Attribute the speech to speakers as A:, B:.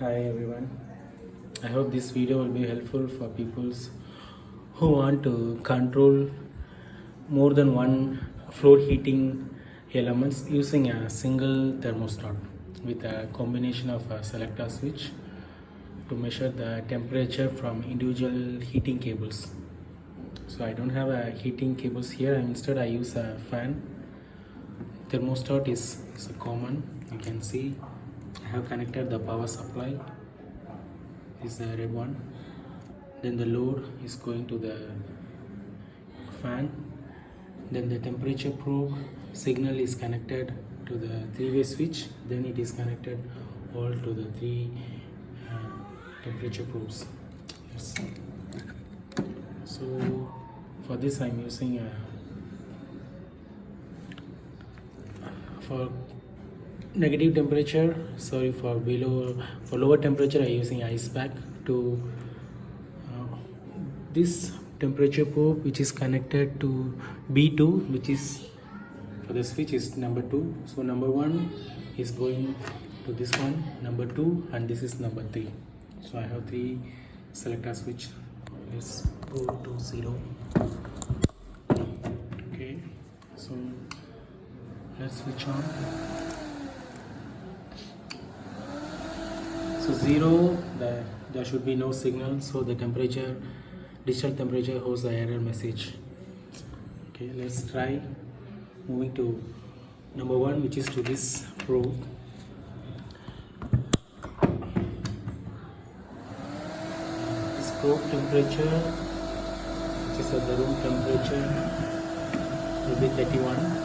A: Hi everyone. I hope this video will be helpful for people who want to control more than one floor heating elements using a single thermostat with a combination of a selector switch to measure the temperature from individual heating cables. So I don't have a heating cables here. Instead I use a fan. Thermostat is a common. You can see I have connected the power supply. This is the red one. Then the load is going to the fan. Then the temperature probe signal is connected to the three-way switch. Then it is connected all to the three temperature probes. Yes. So for this I'm using for negative temperature, for lower temperature I using ice pack to this temperature probe which is connected to B2, which is for the switch is number 2. So number 1 is going to this one, number 2, and this is number 3. So I have 3 selector switch. Let's go to 0. Okay, so let's switch on. So 0, there should be no signal, so the digital temperature holds the error message. Okay, let's try moving to number 1, which is to this probe. This probe temperature, which is at the room temperature, will be 31.